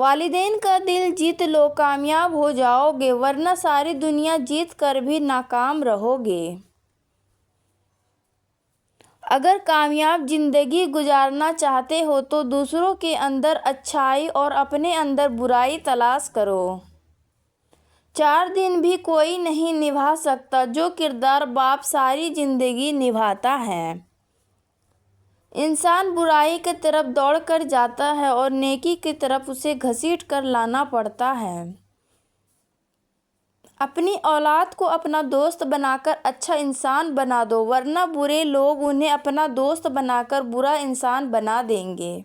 والدین کا دل جیت لو، کامیاب ہو جاؤ گے، ورنہ ساری دنیا جیت کر بھی ناکام رہو گے۔ اگر کامیاب زندگی گزارنا چاہتے ہو تو دوسروں کے اندر اچھائی اور اپنے اندر برائی تلاش کرو۔ 4 دن بھی کوئی نہیں نبھا سکتا جو کردار باپ ساری زندگی نبھاتا ہے۔ انسان برائی کی طرف دوڑ کر جاتا ہے اور نیکی کی طرف اسے گھسیٹ کر لانا پڑتا ہے۔ اپنی اولاد کو اپنا دوست بنا کر اچھا انسان بنا دو، ورنہ برے لوگ انہیں اپنا دوست بنا کر برا انسان بنا دیں گے۔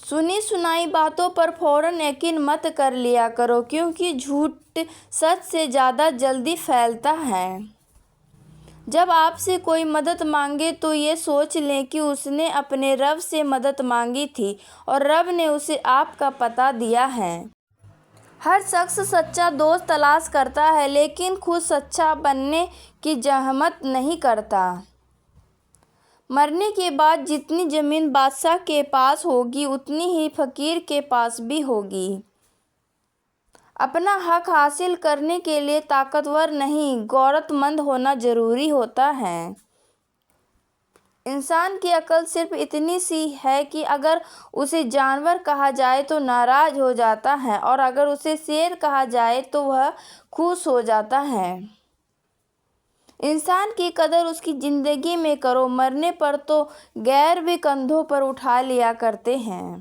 سنی سنائی باتوں پر فوراً یقین مت کر لیا کرو، کیونکہ جھوٹ سچ سے زیادہ جلدی پھیلتا ہے۔ جب آپ سے کوئی مدد مانگے تو یہ سوچ لیں کہ اس نے اپنے رب سے مدد مانگی تھی اور رب نے اسے آپ کا پتہ دیا ہے۔ ہر شخص سچا دوست تلاش کرتا ہے لیکن خود سچا بننے کی زحمت نہیں کرتا۔ مرنے کے بعد جتنی زمین بادشاہ کے پاس ہوگی اتنی ہی فقیر کے پاس بھی ہوگی۔ اپنا حق حاصل کرنے کے لیے طاقتور نہیں، غیرت مند ہونا ضروری ہوتا ہے۔ انسان کی عقل صرف اتنی سی ہے کہ اگر اسے جانور کہا جائے تو ناراض ہو جاتا ہے اور اگر اسے شیر کہا جائے تو وہ خوش ہو جاتا ہے۔ انسان کی قدر اس کی زندگی میں کرو، مرنے پر تو غیر بھی کندھوں پر اٹھا لیا کرتے ہیں۔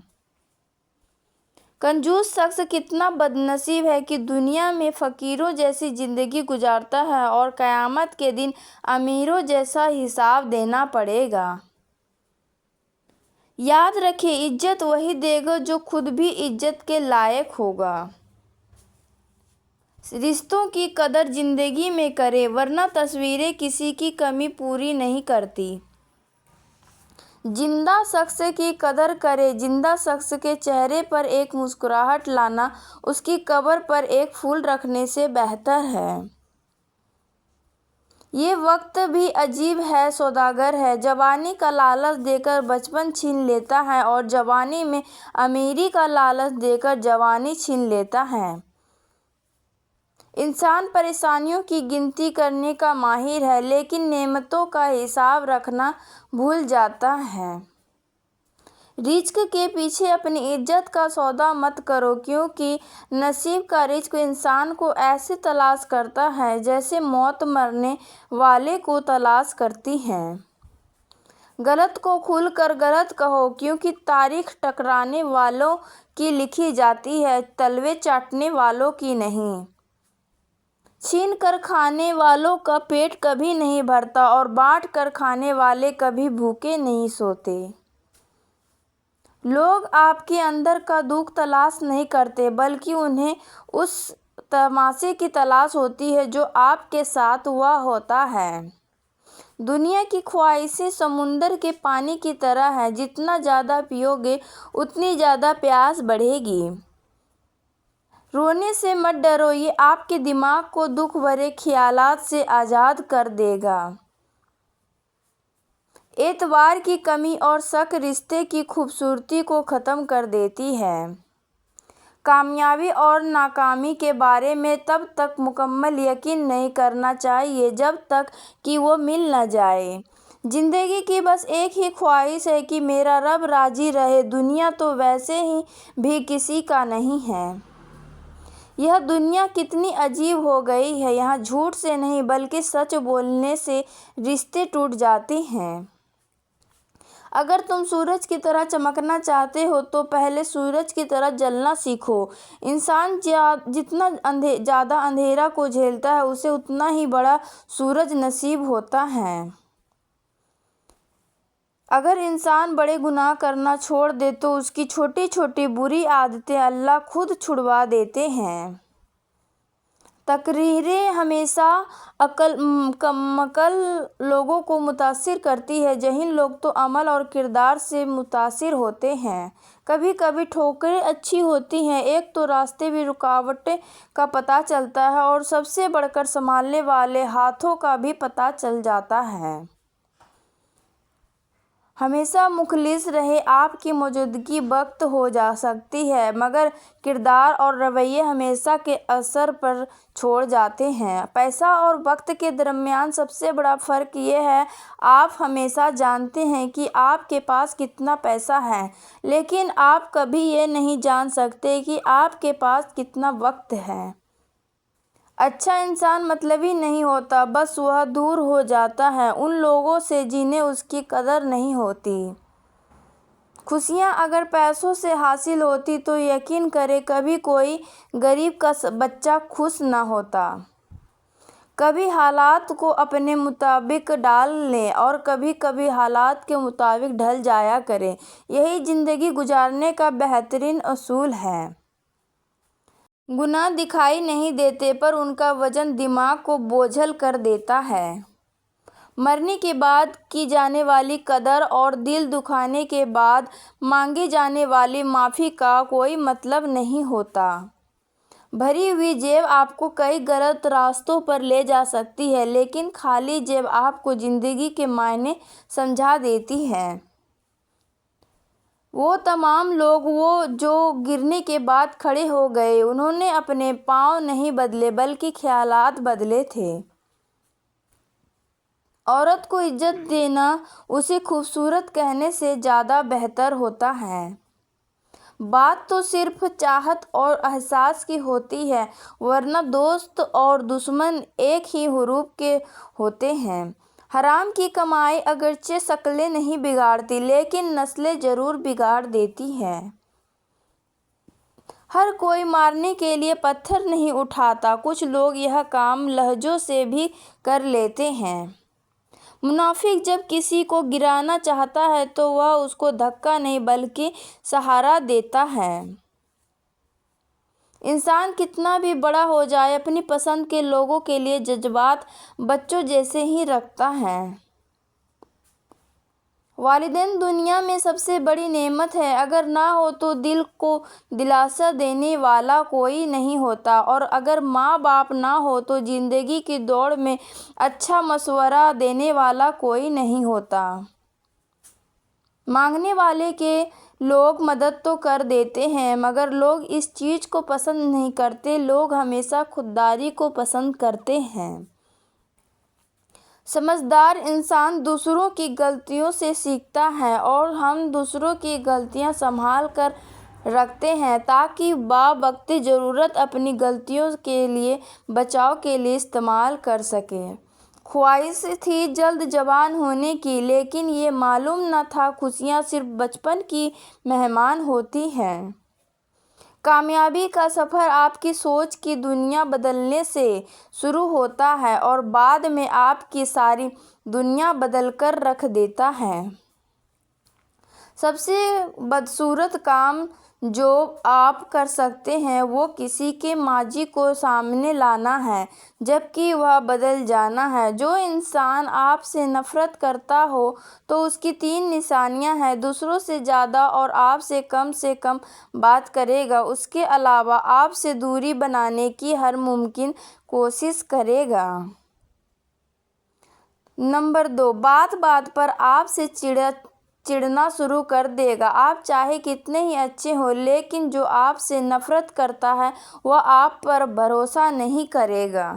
کنجوس شخص کتنا بد نصیب ہے کہ دنیا میں فقیروں جیسی زندگی گزارتا ہے اور قیامت کے دن امیروں جیسا حساب دینا پڑے گا۔ یاد رکھیں، عزت وہی دے گا جو خود بھی عزت کے لائق ہوگا۔ رشتوں کی قدر زندگی میں کریں، ورنہ تصویریں کسی کی کمی پوری نہیں کرتی۔ زندہ شخص کی قدر کریں، زندہ شخص کے چہرے پر ایک مسکراہٹ لانا اس کی قبر پر ایک پھول رکھنے سے بہتر ہے۔ یہ وقت بھی عجیب ہے، سوداگر ہے، جوانی کا لالچ دے کر بچپن چھین لیتا ہے اور جوانی میں امیری کا لالچ دے کر جوانی چھین لیتا ہے۔ انسان پریشانیوں کی گنتی کرنے کا ماہر ہے لیکن نعمتوں کا حساب رکھنا بھول جاتا ہے۔ رزق کے پیچھے اپنی عزت کا سودا مت کرو، کیونکہ نصیب کا رزق انسان کو ایسے تلاش کرتا ہے جیسے موت مرنے والے کو تلاش کرتی ہے۔ غلط کو کھل کر غلط کہو، کیونکہ تاریخ ٹکرانے والوں کی لکھی جاتی ہے، تلوے چاٹنے والوں کی نہیں۔ چھین کر کھانے والوں کا پیٹ کبھی نہیں بھرتا اور بانٹ کر کھانے والے کبھی بھوکے نہیں سوتے۔ لوگ آپ کے اندر کا دکھ تلاش نہیں کرتے بلکہ انہیں اس تماشے کی تلاش ہوتی ہے جو آپ کے ساتھ ہوا ہوتا ہے۔ دنیا کی خواہشیں سمندر کے پانی کی طرح ہیں، جتنا زیادہ پیو گے اتنی زیادہ پیاس بڑھے گی۔ رونے سے مت ڈرو، یہ آپ کے دماغ کو دکھ بھرے خیالات سے آزاد کر دے گا۔ اعتبار کی کمی اور شک رشتے کی خوبصورتی کو ختم کر دیتی ہے۔ کامیابی اور ناکامی کے بارے میں تب تک مکمل یقین نہیں کرنا چاہیے جب تک کہ وہ مل نہ جائے۔ زندگی کی بس ایک ہی خواہش ہے کہ میرا رب راضی رہے۔ دنیا تو ویسے بھی کسی کا نہیں ہے۔ یہ دنیا کتنی عجیب ہو گئی ہے، یہاں جھوٹ سے نہیں بلکہ سچ بولنے سے رشتے ٹوٹ جاتے ہیں۔ اگر تم سورج کی طرح چمکنا چاہتے ہو تو پہلے سورج کی طرح جلنا سیکھو۔ انسان جتنا زیادہ اندھیرا کو جھیلتا ہے اسے اتنا ہی بڑا سورج نصیب ہوتا ہے۔ اگر انسان بڑے گناہ کرنا چھوڑ دے تو اس کی چھوٹی چھوٹی بری عادتیں اللہ خود چھڑوا دیتے ہیں۔ تقریریں ہمیشہ کمعقل لوگوں کو متاثر کرتی ہیں، جاہل لوگ تو عمل اور کردار سے متاثر ہوتے ہیں۔ کبھی کبھی ٹھوکریں اچھی ہوتی ہیں، ایک تو راستے میں رکاوٹوں کا پتہ چلتا ہے اور سب سے بڑھ کر سنبھالنے والے ہاتھوں کا بھی پتہ چل جاتا ہے۔ ہمیشہ مخلص رہے۔ آپ کی موجودگی وقت ہو جا سکتی ہے مگر کردار اور رویے ہمیشہ کے اثر پر چھوڑ جاتے ہیں۔ پیسہ اور وقت کے درمیان سب سے بڑا فرق یہ ہے آپ ہمیشہ جانتے ہیں کہ آپ کے پاس کتنا پیسہ ہے لیکن آپ کبھی یہ نہیں جان سکتے کہ آپ کے پاس کتنا وقت ہے۔ اچھا انسان مطلبی نہیں ہوتا، بس وہ دور ہو جاتا ہے ان لوگوں سے جنہیں اس کی قدر نہیں ہوتی۔ خوشیاں اگر پیسوں سے حاصل ہوتی تو یقین کریں کبھی کوئی غریب کا بچہ خوش نہ ہوتا۔ کبھی حالات کو اپنے مطابق ڈھال لیں اور کبھی کبھی حالات کے مطابق ڈھل جایا کریں، یہی زندگی گزارنے کا بہترین اصول ہے۔ گناہ دکھائی نہیں دیتے پر ان کا وزن دماغ کو بوجھل کر دیتا ہے۔ مرنے کے بعد کی جانے والی قدر اور دل دکھانے کے بعد مانگی جانے والی معافی کا کوئی مطلب نہیں ہوتا۔ بھری ہوئی جیب آپ کو کئی غلط راستوں پر لے جا سکتی ہے لیکن خالی جیب آپ کو زندگی کے معنی سمجھا دیتی ہے۔ وہ تمام لوگ جو گرنے کے بعد کھڑے ہو گئے انہوں نے اپنے پاؤں نہیں بدلے بلکہ خیالات بدلے تھے۔ عورت کو عزت دینا اسے خوبصورت کہنے سے زیادہ بہتر ہوتا ہے۔ بات تو صرف چاہت اور احساس کی ہوتی ہے ورنہ دوست اور دشمن ایک ہی حروف کے ہوتے ہیں۔ حرام کی کمائی اگرچہ شکلیں نہیں بگاڑتی لیکن نسلیں ضرور بگاڑ دیتی ہے۔ ہر کوئی مارنے کے لیے پتھر نہیں اٹھاتا، کچھ لوگ یہ کام لہجوں سے بھی کر لیتے ہیں۔ منافق جب کسی کو گرانا چاہتا ہے تو وہ اس کو دھکا نہیں بلکہ سہارا دیتا ہے۔ انسان کتنا بھی بڑا ہو جائے اپنی پسند کے لوگوں کے لیے جذبات بچوں جیسے ہی رکھتا ہے۔ والدین دنیا میں سب سے بڑی نعمت ہے، اگر نہ ہو تو دل کو دلاسا دینے والا کوئی نہیں ہوتا اور اگر ماں باپ نہ ہو تو زندگی کی دوڑ میں اچھا مشورہ دینے والا کوئی نہیں ہوتا۔ مانگنے والے کے لوگ مدد تو کر دیتے ہیں مگر لوگ اس چیز کو پسند نہیں کرتے، لوگ ہمیشہ خودداری کو پسند کرتے ہیں۔ سمجھدار انسان دوسروں کی غلطیوں سے سیکھتا ہے اور ہم دوسروں کی غلطیاں سنبھال کر رکھتے ہیں تاکہ بوقت ضرورت اپنی غلطیوں کے لیے بچاؤ کے لیے استعمال کر سکیں۔ خواہش تھی جلد جوان ہونے کی لیکن یہ معلوم نہ تھا خوشیاں صرف بچپن کی مہمان ہوتی ہیں۔ کامیابی کا سفر آپ کی سوچ کی دنیا بدلنے سے شروع ہوتا ہے اور بعد میں آپ کی ساری دنیا بدل کر رکھ دیتا ہے۔ سب سے بدصورت کام جو آپ کر سکتے ہیں وہ کسی کے ماضی کو سامنے لانا ہے جبکہ وہ بدل جانا ہے۔ جو انسان آپ سے نفرت کرتا ہو تو اس کی 3 نشانیاں ہیں: دوسروں سے زیادہ اور آپ سے کم بات کرے گا، اس کے علاوہ آپ سے دوری بنانے کی ہر ممکن کوشش کرے گا۔ نمبر 2، بات بات پر آپ سے چڑھنا شروع کر دے گا۔ آپ چاہے کتنے ہی اچھے ہوں لیکن جو آپ سے نفرت کرتا ہے وہ آپ پر بھروسہ نہیں کرے گا۔